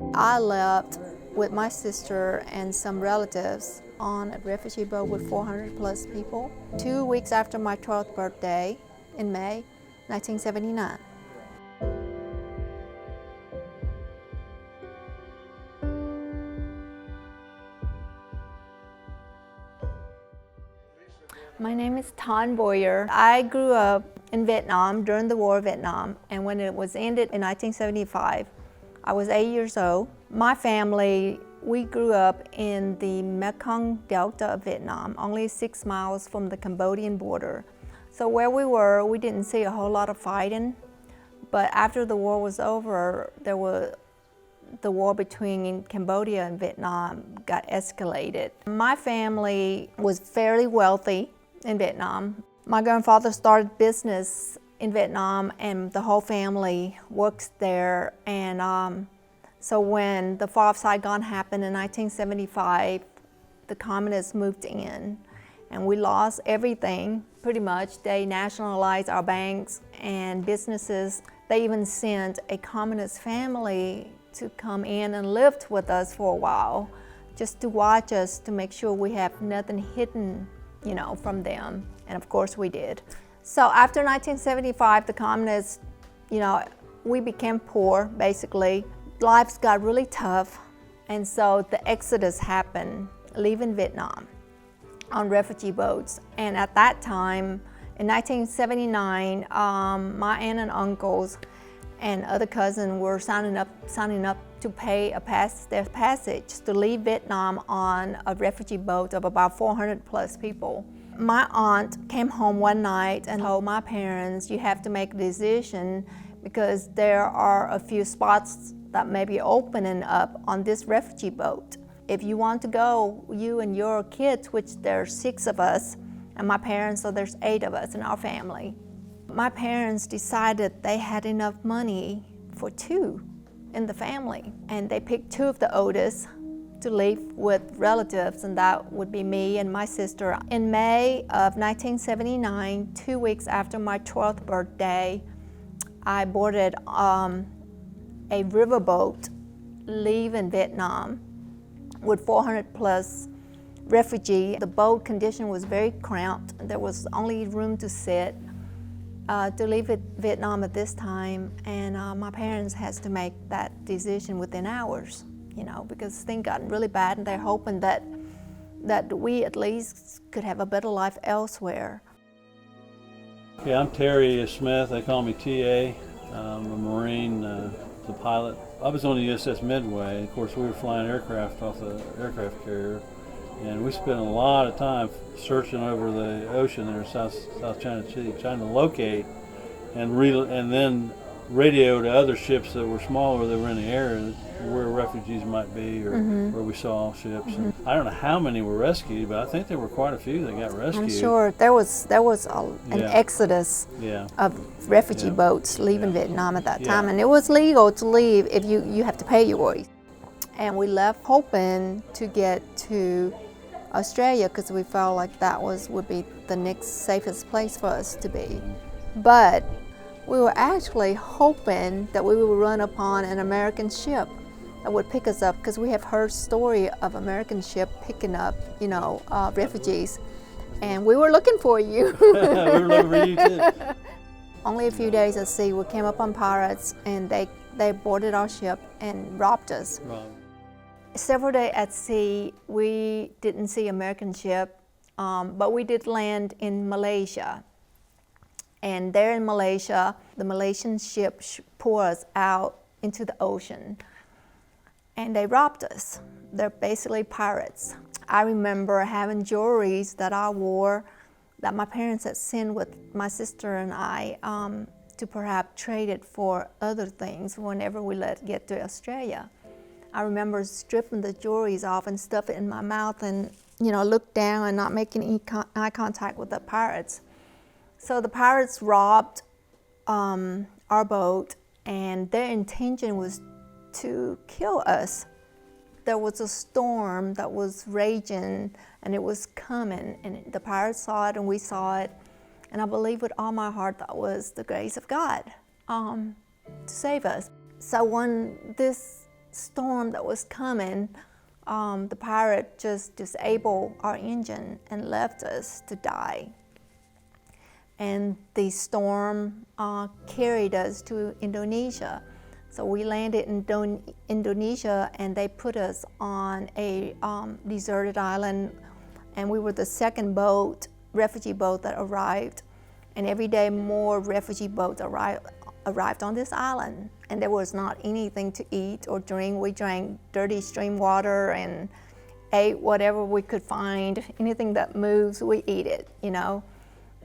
I left with my sister and some relatives on a refugee boat with 400 plus people 2 weeks after my 12th birthday in May 1979. My name is Thanh Boyer. I grew up in Vietnam during the War of Vietnam, and when it was ended in 1975, I was 8 years old. My family, we grew up in the Mekong Delta of Vietnam, only 6 miles from the Cambodian border. So where we were, we didn't see a whole lot of fighting, but after the war was over, the war between Cambodia and Vietnam got escalated. My family was fairly wealthy in Vietnam. My grandfather started business in Vietnam and the whole family works there. And so when the fall of Saigon happened in 1975, the communists moved in and we lost everything pretty much. They nationalized our banks and businesses. They even sent a communist family to come in and lived with us for a while, just to watch us, to make sure we have nothing hidden, from them. And of course we did. So after 1975, the communists, we became poor, basically. Lives got really tough. And so the exodus happened, leaving Vietnam on refugee boats. And at that time, in 1979, my aunt and uncles and other cousins were signing up to pay their passage to leave Vietnam on a refugee boat of about 400 plus people. My aunt came home one night and told my parents, you have to make a decision because there are a few spots that may be opening up on this refugee boat. If you want to go, you and your kids, which there's 6 of us, and my parents, so there's 8 of us in our family. My parents decided they had enough money for 2 in the family, and they picked 2 of the oldest to leave with relatives, and that would be me and my sister. In May of 1979, 2 weeks after my 12th birthday, I boarded a riverboat leaving Vietnam with 400 plus refugees. The boat condition was very cramped. There was only room to sit. To leave Vietnam at this time, and my parents had to make that decision within hours, because things got really bad, and they're hoping that we at least could have a better life elsewhere. Yeah, I'm Terry Smith. They call me TA. I'm a Marine, the pilot. I was on the USS Midway. Of course, we were flying aircraft off the aircraft carrier, and we spent a lot of time searching over the ocean there in South China Sea, trying to locate and then radio to other ships that were smaller that were in the area where refugees might be or where we saw ships. And I don't know how many were rescued, but I think there were quite a few that got rescued. I'm sure there was an exodus of refugee boats leaving Vietnam at that time, and it was legal to leave if you have to pay yours. And we left hoping to get to Australia because we felt like that would be the next safest place for us to be. But we were actually hoping that we would run upon an American ship that would pick us up, because we have heard story of American ship picking up, refugees. And we were looking for you. We were looking for you too. Only a few days at sea, we came upon pirates, and they boarded our ship and robbed us. Right. Several days at sea, we didn't see American ship, but we did land in Malaysia. And there in Malaysia, the Malaysian ship poured us out into the ocean. And they robbed us. They're basically pirates. I remember having jewelries that I wore that my parents had sent with my sister and I to perhaps trade it for other things whenever we get to Australia. I remember stripping the jewelries off and stuff it in my mouth and look down and not making any eye contact with the pirates. So the pirates robbed our boat, and their intention was to kill us. There was a storm that was raging, and it was coming, and the pirates saw it and we saw it, and I believe with all my heart that was the grace of God to save us. So when this storm that was coming, the pirate just disabled our engine and left us to die. And the storm carried us to Indonesia. So we landed in Indonesia, and they put us on a deserted island, and we were the second boat, refugee boat that arrived. And every day more refugee boats arrived on this island, and there was not anything to eat or drink. We drank dirty stream water and ate whatever we could find. Anything that moves, we eat it, you know.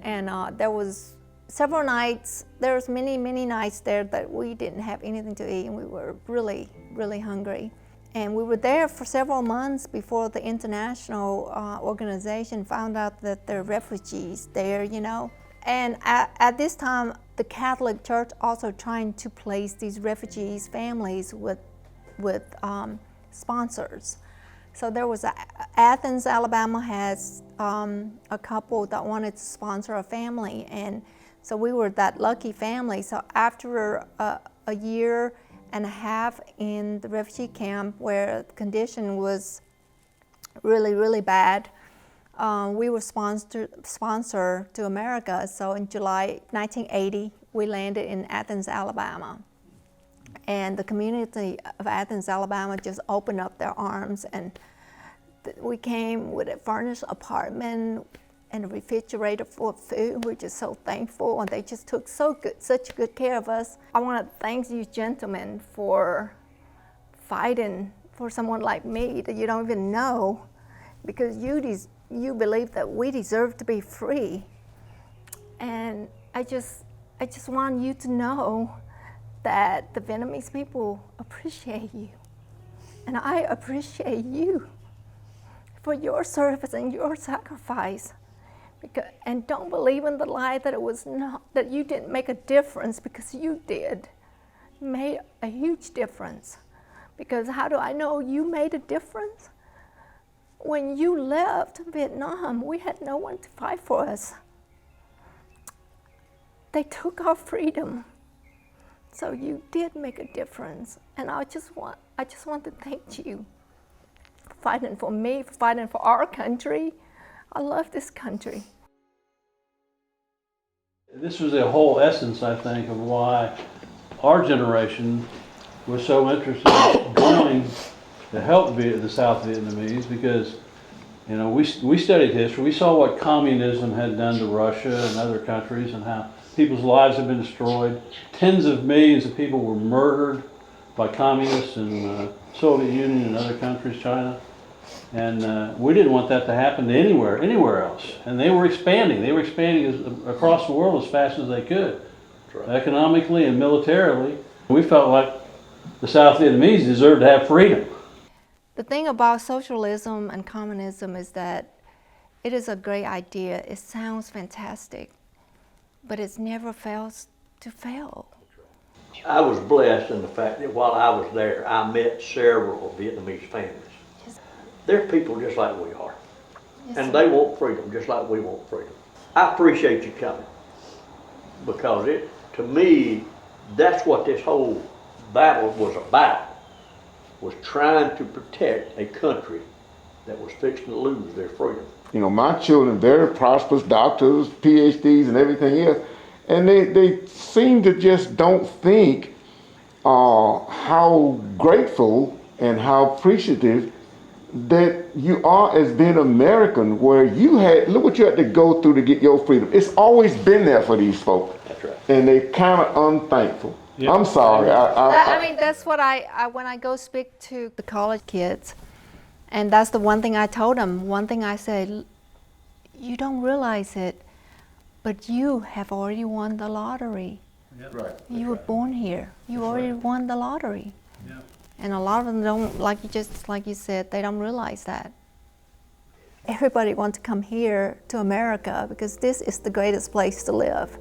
And there was several nights, there was many nights there that we didn't have anything to eat, and we were really, really hungry. And we were there for several months before the international organization found out that there are refugees there, you know. And at this time, the Catholic Church also trying to place these refugees' families with sponsors. So there was Athens, Alabama has a couple that wanted to sponsor a family, and so we were that lucky family. So after a year and a half in the refugee camp where the condition was really, really bad, we were sponsored to America. So in July 1980, we landed in Athens, Alabama. And the community of Athens, Alabama just opened up their arms, and we came with a furnished apartment and a refrigerator full of food. We're just so thankful, and they just took such good care of us. I want to thank you gentlemen for fighting for someone like me that you don't even know, because you believe that we deserve to be free. And I just want you to know that the Vietnamese people appreciate you. And I appreciate you for your service and your sacrifice. And don't believe in the lie that it was not, that you didn't make a difference, because you did. You made a huge difference. Because how do I know you made a difference? When you left Vietnam, we had no one to fight for us. They took our freedom. So you did make a difference. And I just want to thank you for fighting for me, for fighting for our country. I love this country. This was the whole essence, I think, of why our generation was so interested in going to help the South Vietnamese, because, you know, we studied history. We saw what communism had done to Russia and other countries, and how people's lives have been destroyed. Tens of millions of people were murdered by communists in the Soviet Union and other countries, China. And we didn't want that to happen to anywhere else. And they were expanding. They were expanding across the world as fast as they could, right, economically and militarily. We felt like the South Vietnamese deserved to have freedom. The thing about socialism and communism is that it is a great idea. It sounds fantastic, but it never fails to fail. I was blessed in the fact that while I was there, I met several Vietnamese families. They're people just like we are. Yes, and they want freedom just like we want freedom. I appreciate you coming, because to me, that's what this whole battle was about, was trying to protect a country that was fixing to lose their freedom. You know, my children, very prosperous doctors, PhDs and everything else, and they seem to just don't think how grateful and how appreciative that you are as being American, where look what you had to go through to get your freedom. It's always been there for these folks. That's right. And they're kind of unthankful. Yep. I'm sorry. I mean, that's what when I go speak to the college kids, and that's the one thing I told them. One thing I said, you don't realize it, but you have already won the lottery. Yep. Right. You were born here. You already won the lottery. Yep. And a lot of them don't, like you said, they don't realize that. Everybody wants to come here to America because this is the greatest place to live.